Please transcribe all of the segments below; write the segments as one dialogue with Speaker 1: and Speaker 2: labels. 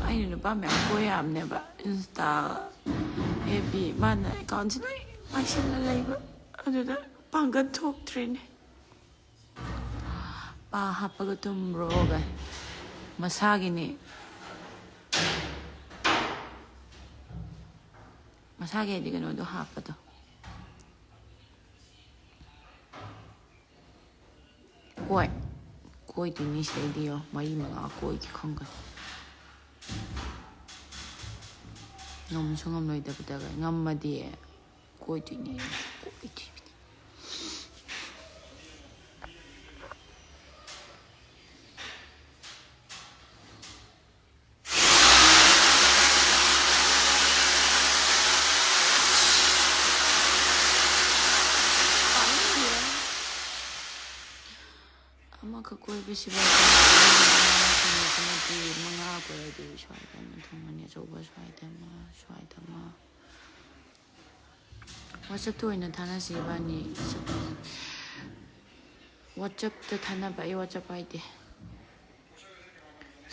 Speaker 1: ꯑꯩꯅ ꯅꯨꯄꯥ ꯃꯌꯥꯝ ꯀꯣꯏꯔꯝꯅꯦꯕ ꯏꯟꯁꯇꯥ FB ꯃꯥꯅ ꯑꯦꯀꯥꯎꯟꯁꯤ ꯂꯣꯏ ꯄꯥꯏꯁꯤꯜꯂ ꯂꯩꯕ ꯑꯗꯨꯗ ꯄꯥꯡꯒꯜ ꯊꯣꯛꯇ꯭ꯔꯤꯅꯦ ꯄꯥ ꯍꯥꯞꯄꯒ ꯇꯨꯝꯕ꯭ꯔꯣꯒ ꯃꯁꯥꯒꯤꯅꯤ ꯃꯁꯥꯒꯤ ꯍꯥꯏꯗꯤ ꯀꯩꯅꯣꯗꯣ ꯍꯥꯞꯄꯗꯣ ꯀꯣꯏꯗꯣꯏꯅꯤ ꯁꯤꯗꯩꯗꯤ ꯌꯣ 3-4 ꯀꯣꯏꯒꯦ ꯈꯪꯒꯅꯤ ꯉꯝꯁꯨ ꯉꯝꯂꯣꯏꯗꯕꯗꯒ ꯉꯝꯃꯗꯤ ꯀꯣꯏꯗꯣꯏꯅꯤ ꯀꯣꯏꯗꯣꯏꯅꯤ ꯑꯃꯈꯛ ꯀꯣꯏꯕꯁꯤꯕ 5 ꯀꯣꯏꯔꯗꯤ ꯁ꯭ꯋꯥꯏꯗ ꯑꯃ ꯊꯨꯡꯉꯅꯤ ꯑꯆꯧꯕ ꯁ꯭ꯋꯥꯏꯗ ꯑꯃ ꯋꯥꯆꯞꯇ ꯑꯣꯏꯅ ꯊꯥꯅꯁꯤ ꯏꯕꯥꯅꯤ ꯋꯥꯆꯞꯇ ꯊꯥꯅꯕ ꯑꯩ ꯋꯥꯆꯞ ꯄꯥꯏꯗꯦ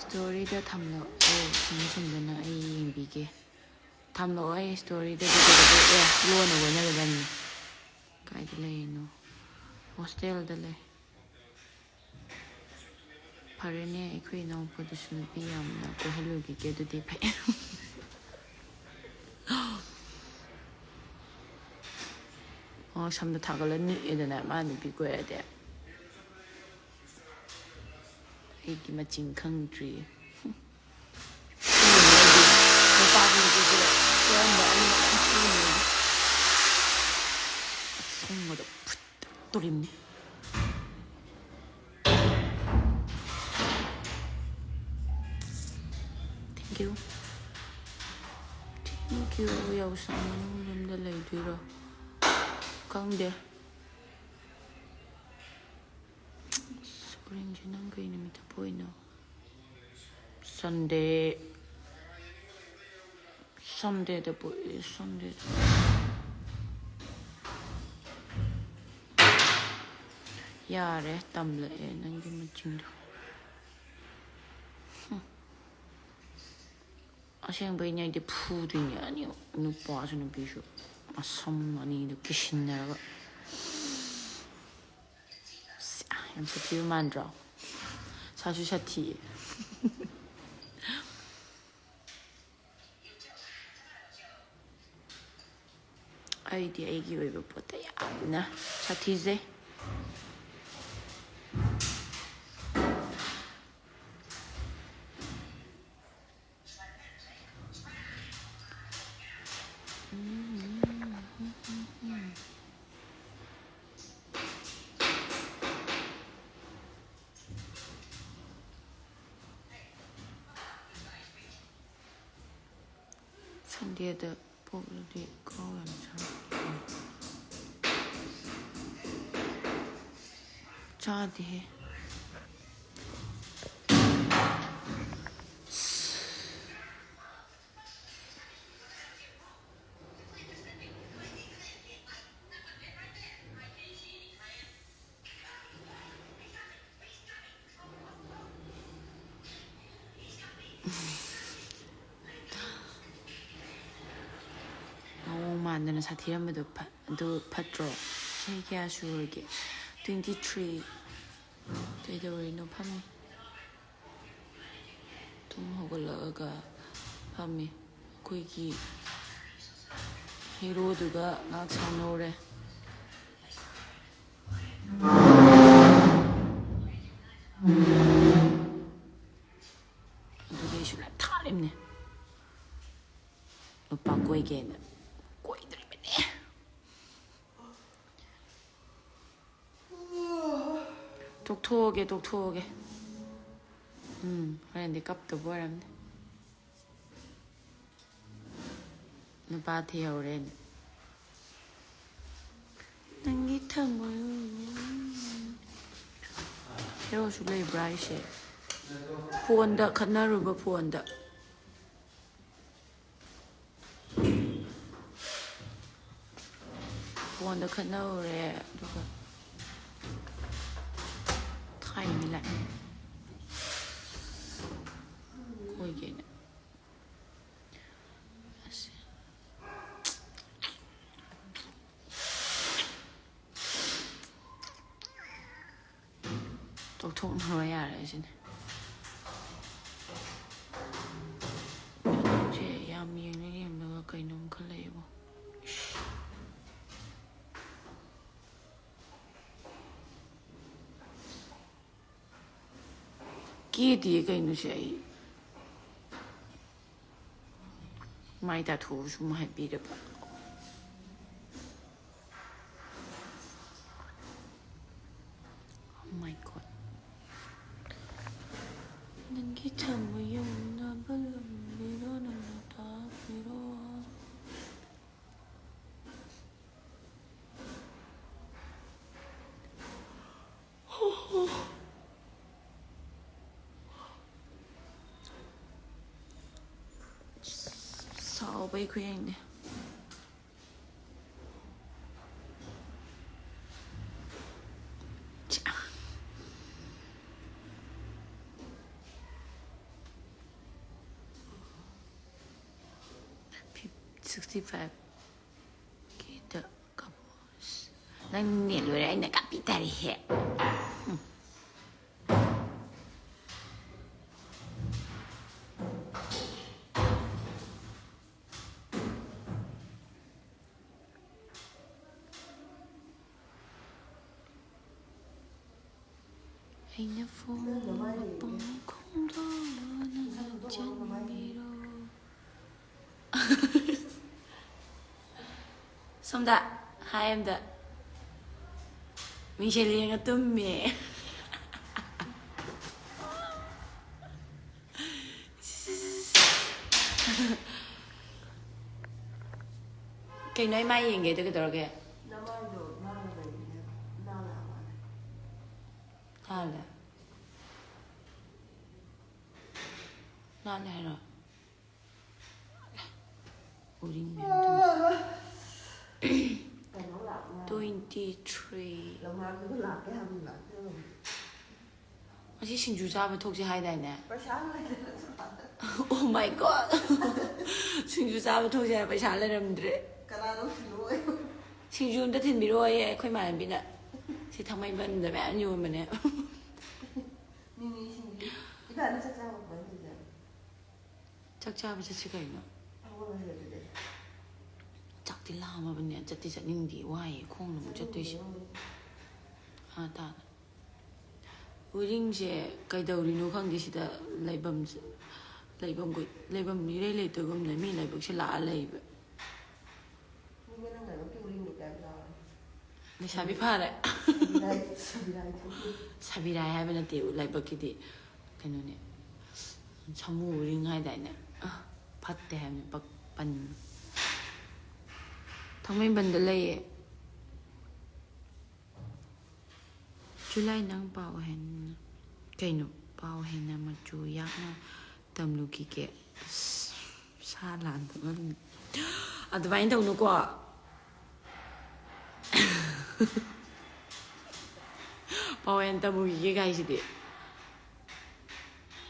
Speaker 1: ꯁ꯭ꯇꯣꯔꯤꯗ ꯊꯝꯂꯛꯑꯣ ꯁꯤꯟꯗꯅ ꯑꯩ ꯌꯦꯡꯕꯤꯒꯦ ꯊꯝꯂꯛꯑꯣ ꯑꯩ ꯁ꯭ꯇꯣꯔꯤꯗ ꯂꯣꯟꯅ ꯋꯥꯅꯒꯗꯕꯅꯤ ꯀꯥꯏꯗ ꯂꯩꯔꯤꯅꯣ ꯍꯣꯁꯇꯦꯜꯗ ꯂꯩ ꯐꯔꯦꯅꯦ ꯑꯩꯈꯣꯏ ꯏꯅꯥꯎꯄꯥꯗꯨꯁꯨ ꯅꯨꯄꯤ ꯌꯥꯝꯅ ꯀꯣꯏꯍꯜꯂꯨꯈꯤꯒꯦ ꯑꯗꯨꯗꯤ ꯐꯩ ꯁꯝꯗ ꯊꯥꯒꯠꯂ ꯅꯤꯛꯑꯦꯗꯅ ꯃꯥ ꯅꯨꯄꯤ ꯀꯣꯏꯔꯗꯤ ꯑꯩꯒꯤ ꯃꯆꯤꯡ ꯈꯪꯗ꯭ꯔꯤ ꯑꯁꯪꯕꯗ ꯐꯨꯠꯇꯣꯔꯤꯕꯅꯤ ꯊꯦꯡꯛ ꯌꯨ ꯌꯥꯎꯁꯪ ꯃꯅꯨꯡꯗ ꯂꯩꯗꯣꯏꯔꯣ ꯈꯪꯗꯦ ꯁꯄ꯭ꯔꯤꯡꯁꯦ ꯅꯪ ꯀꯩ ꯅꯨꯃꯤꯠꯇ ꯄꯣꯛꯏꯅꯣ ꯁꯟꯗꯦꯗ ꯄꯣꯛꯏ ꯁꯟꯗꯦꯗ ꯌꯥꯔꯦ ꯇꯝꯂꯛꯑꯦ ꯅꯪꯒꯤ ꯃꯆꯤꯡꯗꯣ ꯑꯁꯦꯡꯕꯩꯅꯦ ꯑꯩꯗꯤ ꯐꯨꯗꯣꯏꯅꯦ ꯑꯅꯤ ꯅꯨꯄꯥꯁꯨ ꯅꯨꯄꯤꯁꯨ ꯃꯁꯝ ꯑꯅꯤꯗꯨ ꯀꯤꯁꯤꯟꯅꯔꯒ ꯌꯥꯝ ꯁꯥꯊꯤꯕ ꯃꯥꯟꯗ꯭ꯔꯣ ꯁꯥꯁꯨ ꯁꯥꯊꯤꯌꯦ ꯑꯩꯗꯤ ꯑꯩꯒꯤ ꯑꯣꯏꯕ ꯄꯣꯠꯇ ꯌꯥꯝꯅ ꯁꯥꯊꯤꯖꯩ ꯁꯟꯗꯦꯗ ꯄꯣꯛꯂꯗꯤ ꯀꯥꯎ ꯌꯥꯝ ꯆꯥꯗꯦꯍꯦ ꯃꯥꯟꯗꯅ ꯁꯥꯊꯤꯔꯝꯕꯗꯣ ꯑꯗꯨ ꯐꯠꯇ꯭ꯔꯣ ꯆꯍꯤ ꯀꯌꯥ ꯁꯨꯔꯒꯦ 23 ꯀꯩꯗꯧꯔꯤꯅꯣ ꯐꯝꯃꯤ ꯇꯨꯝ ꯍꯧꯒꯠꯂꯛꯑꯒ ꯐꯝꯃꯤ ꯑꯩꯈꯣꯏꯒꯤ ꯍꯤꯔꯣꯗꯨꯒ ꯉꯥꯛ ꯁꯥꯟꯅꯧꯔꯦ ꯑꯗꯨꯗꯤ ꯑꯩꯁꯨ ꯊꯥꯔꯤꯕꯅꯦ ꯅꯨꯄꯥ ꯀꯣꯏꯒꯦꯅ ꯀꯣꯏꯗ꯭ꯔꯤꯕꯅꯦ ꯇꯣꯛꯊꯣꯛꯑꯒꯦ ꯍꯣꯔꯦꯟꯗꯤ ꯀꯞꯇꯕ ꯑꯣꯏꯔꯝꯅꯤ ꯅꯨꯄꯥ ꯊꯤꯍꯧꯔꯦꯅ ꯅꯪꯒꯤ ꯊꯃꯣꯏ ꯍꯦꯔꯣꯁꯨ ꯂꯩꯕ꯭ꯔꯥ ꯑꯩꯁꯦ ꯐꯣꯟꯗ ꯈꯠꯅꯔꯨꯕ ꯐꯣꯟꯗ ꯃꯉꯣꯟꯗ ꯈꯠꯅꯧꯔꯦ ꯑꯗꯨꯒ ꯊꯥꯏꯃꯤ ꯂꯥꯛ ꯑꯣꯏꯒꯦꯅ ꯇꯧꯊꯣꯛꯅꯕ ꯌꯥꯔꯦ ꯁꯤꯅꯦ ꯁꯦ ꯌꯥꯝ ꯌꯦꯡꯉꯒ ꯀꯩꯅꯣꯝ ꯈꯜꯂꯛꯑꯦꯕꯣ ꯀꯦꯗꯤꯌꯦ ꯀꯩꯅꯣꯁꯦ ꯑꯩ ꯃꯥꯏ ꯇꯥꯊꯣꯛꯑ ꯁꯨꯝ ꯍꯥꯏꯕꯤꯔꯕ ꯃꯥꯏ ꯒꯣꯠ ꯅꯪꯒꯤ ꯊꯝꯃꯣꯏ ꯌꯧꯅꯕ ꯂꯝꯕꯤꯗꯣ ꯅꯪꯅ ꯇꯥꯛꯄꯤꯔꯣ ꯁꯥꯎꯕꯩ ꯈꯨꯌꯦꯡꯅꯦ $65Kꯗ ꯀꯥꯞꯄꯣ ꯅꯪ ꯅꯦꯠ ꯂꯣꯏꯔꯦ ꯑꯩꯅ ꯀꯥꯞꯄꯤ ꯇꯥꯔꯤꯍꯦ ꯑꯩꯅ ꯐꯣꯡꯕ ꯄꯪꯈꯣꯡꯗꯣꯅ ꯆꯟꯕꯤꯔꯣ ꯁꯣꯝꯗ ꯍꯥꯏ ꯑꯝꯗ ꯃꯤꯡꯁꯦꯜ ꯌꯦꯡꯉ ꯇꯨꯝꯃꯦ ꯀꯩꯅꯣ ꯑꯩ ꯃꯥ ꯌꯦꯡꯒꯦ ꯑꯗꯨ ꯀꯩꯗꯧꯔꯒꯦ ꯅꯥꯜꯂꯦ ꯅꯥꯜꯂꯦ ꯍꯥꯏꯔꯣ 우린 멤버 23 ꯉꯁꯤ ꯁꯤꯡꯖꯨ ꯆꯥꯕ ꯊꯣꯛꯁꯦ ꯍꯥꯏꯗꯥꯏꯅꯦ ꯑꯣ ꯃꯥꯏ ꯒꯣꯠ ꯁꯤꯡꯖꯨ ꯆꯥꯕ ꯊꯣꯛꯁꯦ ꯍꯥꯏꯔ ꯄꯩꯁꯥ ꯂꯩꯔꯝꯗ꯭ꯔꯦ ꯁꯤꯡꯖꯨ ꯑꯝꯇ ꯊꯤꯟꯕꯤꯔꯛꯑꯣꯌꯦ ꯑꯩꯈꯣꯏ ꯏꯃꯥꯟꯅꯕꯤꯅ ꯁꯤ ꯊꯥꯡꯃꯩꯕꯟꯗ ꯃꯌꯥꯝ ꯌꯣꯟꯕꯅꯦ ꯆꯥꯛ ꯆꯥꯕ ꯆꯠꯁꯤ ꯀꯩꯅꯣ ꯆꯥꯛꯇꯤ ꯂꯥꯝꯃꯕꯅꯦ ꯆꯠꯇꯤ ꯆꯠꯅꯤꯡꯗꯦ ꯋꯥꯏꯌꯦ ꯈꯣꯡꯅ ꯑꯃꯨꯛ ꯆꯠꯇꯣꯏꯁꯦ ꯇꯥꯗ ꯎꯔꯤꯡꯁꯦ ꯀꯩꯗꯧꯔꯤꯅꯣ ꯈꯪꯗꯦ ꯁꯤꯗ ꯂꯩꯐꯝ ꯏꯔꯩ ꯂꯩꯇꯒꯨꯝꯅ ꯃꯤ ꯂꯥꯏꯕꯛꯁꯦ ꯂꯥꯛꯑ ꯂꯩꯕ ꯂꯩꯁꯥꯕꯤ ꯐꯔꯦ ꯁꯥꯕꯤꯔꯥꯏ ꯍꯥꯏꯕ ꯅꯠꯇꯦ ꯂꯥꯏꯕꯛꯀꯤꯗꯤ ꯀꯩꯅꯣꯅꯦ ꯁꯥꯃꯨ ꯎꯔꯤꯡ ꯍꯥꯏꯗꯥꯏꯅꯦ ꯐꯠꯇꯦ ꯍꯥꯏꯕꯅꯤ ꯄꯟ ꯊꯥꯡꯃꯩꯕꯟꯗ ꯂꯩꯌꯦ ꯖꯨꯂꯥꯏ ꯅꯪ ꯄꯥꯎ ꯍꯦꯟꯅ ꯀꯩꯅꯣ ꯄꯥꯎ ꯍꯦꯟꯅ ꯃꯆꯨ ꯌꯥꯛꯅ ꯇꯝꯂꯨꯈꯤꯒꯦ ꯁꯥ ꯂꯥꯟꯗꯕ ꯑꯗꯨꯃꯥꯏꯅ ꯇꯧꯅꯨꯀꯣ ꯄꯥꯎ ꯍꯦꯟꯅ ꯇꯝꯃꯨꯈꯤꯒꯦ ꯒꯥꯏꯁꯤꯗꯤ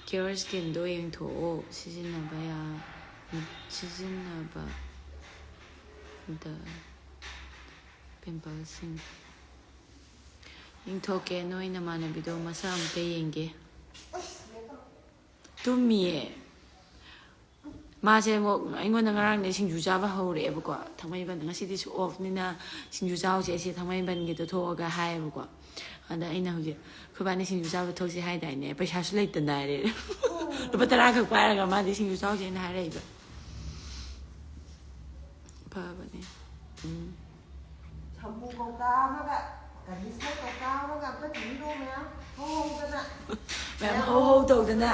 Speaker 1: ꯀꯤꯌꯣꯔ ꯁ꯭ꯀꯤꯟꯗꯣ ꯌꯦꯡꯊꯣꯛꯑꯣ ꯁꯤꯖꯤꯟꯅꯕꯗ ꯄꯤꯝꯄꯜꯁꯤꯡ ꯌꯦꯡꯊꯣꯛꯀꯦ ꯅꯣꯏ ꯅꯃꯥꯟꯅꯕꯤꯗꯣ ꯃꯁꯥ ꯑꯝꯇ ꯌꯦꯡꯒꯦ ꯇꯨꯝꯃꯤꯌꯦ ꯃꯥꯁꯦ ꯑꯃꯨꯛ ꯑꯩꯉꯣꯟꯗ ꯉꯔꯥꯡꯗꯩ ꯁꯤꯡꯖꯨ ꯆꯥꯕ ꯍꯧꯔꯛꯑꯦꯕꯀꯣ ꯊꯥꯡꯃꯩꯕꯟꯗ ꯉꯁꯤꯗꯤꯁꯨ ꯑꯣꯐꯅꯤꯅ ꯁꯤꯡꯖꯨ ꯆꯥꯎꯁꯦ ꯑꯩꯁꯦ ꯊꯥꯡꯃꯩꯕꯟꯒꯤꯗꯣ ꯊꯣꯛꯑꯒ ꯍꯥꯏꯌꯦꯕꯀꯣ ꯑꯗ ꯑꯩꯅ ꯍꯧꯖꯤꯛ ꯑꯩꯈꯣꯏꯕꯥꯅꯤ ꯁꯤꯡꯖු ꯆꯥꯕ ꯊꯣꯛꯁꯦ ꯍꯥꯏꯗꯥꯏꯅꯦ ꯄꯩꯁꯥꯁꯨ ꯂꯩꯇꯅ ꯍꯥꯏꯔꯦ ꯂꯨꯄꯥ 10 ꯈꯛ ꯄꯥꯏꯔꯒ ꯃꯥꯗꯤ ꯁꯤꯡꯖꯨ ꯆꯥꯎꯁꯦꯅ ꯍꯥꯏꯔꯛꯏꯕ ꯐꯕꯅꯦ
Speaker 2: ꯁꯝꯄꯨ ꯀꯧꯇꯥ ꯑꯃꯒ ꯀꯟꯗꯤꯁꯅꯔ ꯀꯧꯇꯥ ꯑꯃꯒ ꯑꯝꯇ ꯊꯤꯕꯤꯔꯣ ꯃꯌꯥꯝ ꯍꯧꯍꯧꯗꯅ
Speaker 1: ꯃꯌꯥꯝ ꯍꯧ ꯇꯧꯗꯅ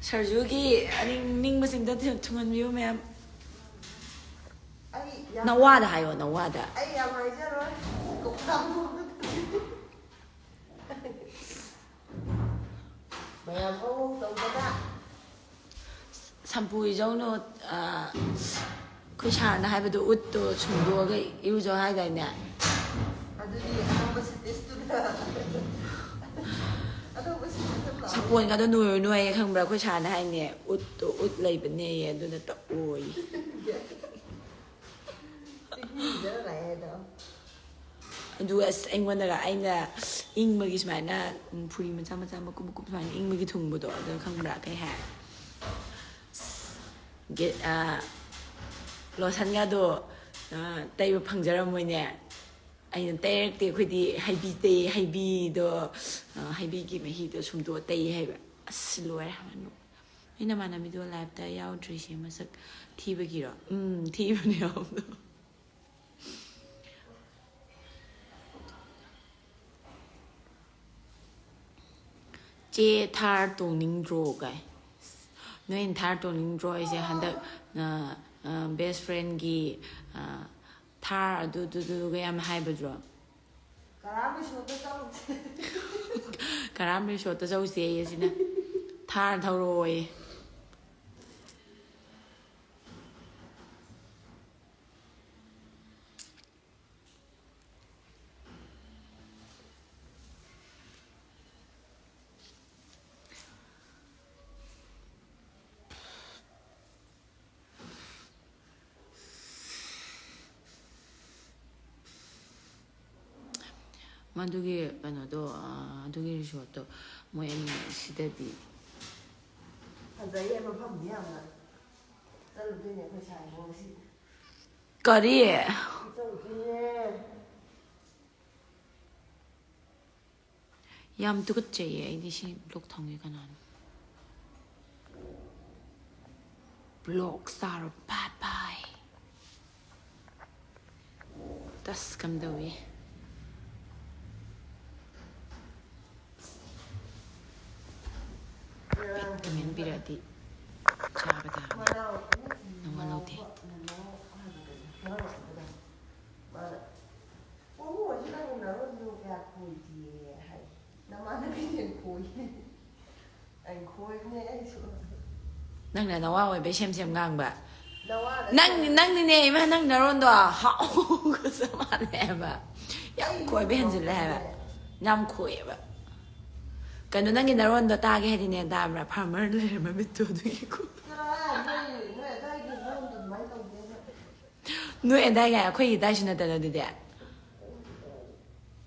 Speaker 1: ꯁꯔꯖꯨꯒꯤ ꯅꯤꯡꯕꯁꯤꯡꯗ ꯊꯨꯡꯍꯟꯕꯤꯌꯨ ꯃꯌꯥꯝ ꯅꯋꯥꯗ ꯍꯥꯏꯌꯣ ꯅꯋꯥꯗ
Speaker 2: ꯑꯩ ꯌꯥꯝ ꯍꯥꯏꯖꯔꯣꯏ ꯀꯧꯇꯥ ꯃꯌꯥꯝ ꯍꯧ ꯇꯧꯗꯅ
Speaker 1: ꯁꯝꯄꯨ ꯏꯖꯧꯅꯣ ꯑꯩꯈꯣꯏ ꯁꯥꯔꯅ ꯍꯥꯏꯕꯗꯣ ꯎꯠꯇꯣ ꯁꯨꯡꯗꯣꯛꯑꯒ ꯏꯔꯨꯖꯧ ꯍꯥꯏꯗꯥꯏꯅꯦ
Speaker 2: ꯑꯗꯨꯕꯨ ꯁꯤꯁꯨ
Speaker 1: ꯁꯥꯄꯣꯟꯒꯗꯣ ꯅꯣꯏꯌꯦ ꯈꯪꯕ꯭ꯔꯥ ꯑꯩꯈꯣꯏ ꯁꯥꯔꯅ ꯍꯥꯏꯅꯦ ꯎꯠꯇꯣ ꯎꯠ ꯂꯩꯕꯅꯦꯌꯦ ꯑꯗꯨꯅ ꯇꯛꯑꯣꯏ
Speaker 2: ꯇꯤꯛꯂꯤꯗ ꯂꯥꯛꯑꯦꯗꯣ
Speaker 1: ꯑꯗꯨꯒ ꯑꯁ ꯑꯩꯉꯣꯟꯗꯒ ꯑꯩꯅ ꯏꯪꯕꯒꯤ ꯁꯨꯃꯥꯏꯅ ꯐꯨꯔꯤ ꯃꯆꯥ ꯃꯆꯥ ꯃꯀꯨꯞ ꯃꯀꯨꯞ ꯁꯨꯃꯥꯏꯅ ꯏꯪꯕꯒꯤ ꯊꯨꯡꯕꯗꯣ ꯑꯗꯨ ꯈꯪꯕ꯭ꯔꯥ ꯀꯩ ꯍꯥꯏ ꯂꯣꯁꯟꯒꯗꯣ ꯇꯩꯕ ꯐꯪꯖꯔꯝꯃꯣꯏꯅꯦ ꯑꯩꯅ ꯇꯩꯔꯛꯇꯦ ꯑꯩꯈꯣꯏꯗꯤ ꯍꯩꯕꯤ ꯇꯩ ꯍꯩꯕꯤꯗꯣ ꯍꯩꯕꯤꯒꯤ ꯃꯍꯤꯗꯣ ꯁꯨꯝꯗꯣꯛꯑ ꯇꯩ ꯍꯥꯏꯕ ꯑꯁ ꯂꯣꯏꯔꯦ ꯑꯩꯅ ꯃꯥꯟꯅꯕꯤꯗꯣ ꯂꯥꯏꯐꯇ ꯌꯥꯎꯗ꯭ꯔꯤꯁꯦ ꯃꯁꯛ ꯊꯤꯕꯒꯤꯔꯣ ꯊꯤꯕꯅꯦ ꯌꯥꯎꯕꯗꯣ ꯆꯦ ꯊꯥꯔ ꯇꯣꯡꯅꯤꯡꯗ꯭ꯔꯣ ꯀꯥꯏ ꯅꯣꯏꯅ ꯊꯥꯔ ꯇꯣꯡꯅꯤꯡꯗ꯭ꯔꯣ ꯑꯩꯁꯦ ꯍꯟꯗꯛ ꯕꯦꯁ ꯐ꯭ꯔꯦꯟꯒꯤ ꯊꯥꯔ ꯑꯗꯨꯗꯨꯒ ꯌꯥꯝ ꯍꯥꯏꯕꯗ꯭ꯔꯣ ꯀꯔꯥꯝ ꯔꯤꯁꯣꯠꯇ ꯆꯧꯁꯦ ꯑꯁꯤꯅ ꯊꯥꯔ ꯊꯧꯔꯛꯑꯣꯌꯦ ꯃꯗꯨꯒꯤ ꯀꯩꯅꯣꯗꯣ ꯑꯗꯨꯒꯤ ꯔꯤꯁꯣꯔꯠꯇꯣ ꯃꯣꯏ ꯑꯅꯤ ꯁꯤꯗꯗꯤ
Speaker 2: ꯐꯖꯩꯌꯦ ꯃꯐꯝꯗꯤ ꯌꯥꯝꯅ ꯆꯠꯂꯨꯗꯣꯏꯅꯦ ꯑꯩꯈꯣꯏ ꯁꯥꯏꯕꯣ ꯉꯁꯤ
Speaker 1: ꯀꯔꯤ
Speaker 2: ꯆꯠꯂꯨꯗꯣꯏꯅꯦ
Speaker 1: ꯌꯥꯝ ꯇꯨꯀꯠꯆꯩꯌꯦ ꯑꯩꯗꯤ ꯁꯤ ꯕ꯭ꯂꯣꯛ ꯊꯝꯒꯦ ꯀꯅꯥꯅꯣ ꯕ꯭ꯂꯣꯛ ꯁ꯭ꯇꯥꯔ ꯕꯥꯠ ꯕꯥꯏ ꯇꯁ ꯀꯝꯗꯧꯏ ꯄꯦꯃꯦꯟ ꯄꯤꯔꯛꯑꯗꯤ ꯆꯥꯕ ꯇꯥꯕꯅꯤ ꯅꯪꯉꯣꯟ ꯂꯧꯗꯦ ꯅꯪꯅ ꯅꯋꯥ ꯑꯣꯏꯕꯩ ꯁꯦꯝ ꯉꯥꯡꯕ ꯅꯪꯅꯤꯅꯦ ꯏꯃꯥ ꯅꯪ ꯅꯔꯣꯟꯗꯣ ꯍꯥꯎꯒ ꯆꯞ ꯃꯥꯟꯅꯩꯕ ꯌꯥꯝ ꯈꯣꯏꯕ ꯍꯦꯟꯖꯤꯜꯂꯦ ꯍꯥꯏꯕ ꯌꯥꯝ ꯈꯣꯏꯑꯦꯕ ꯀꯩꯅꯣ ꯅꯪꯒꯤ ꯅꯔꯣꯟꯗꯣ ꯇꯥꯒꯦ ꯍꯥꯏꯗꯤꯅꯦ ꯇꯥꯕ꯭ꯔꯥ ꯐꯥꯔꯃꯔ ꯂꯩꯔꯝꯕ ꯃꯤꯠꯇꯣ ꯑꯗꯨꯒꯤ ꯅꯣꯏ ꯑꯗꯥꯏꯒꯥꯏ ꯑꯩꯈꯣꯏꯒꯤ ꯑꯗꯥꯏꯁꯨ ꯅꯠꯇꯅ ꯑꯗꯨꯗꯤ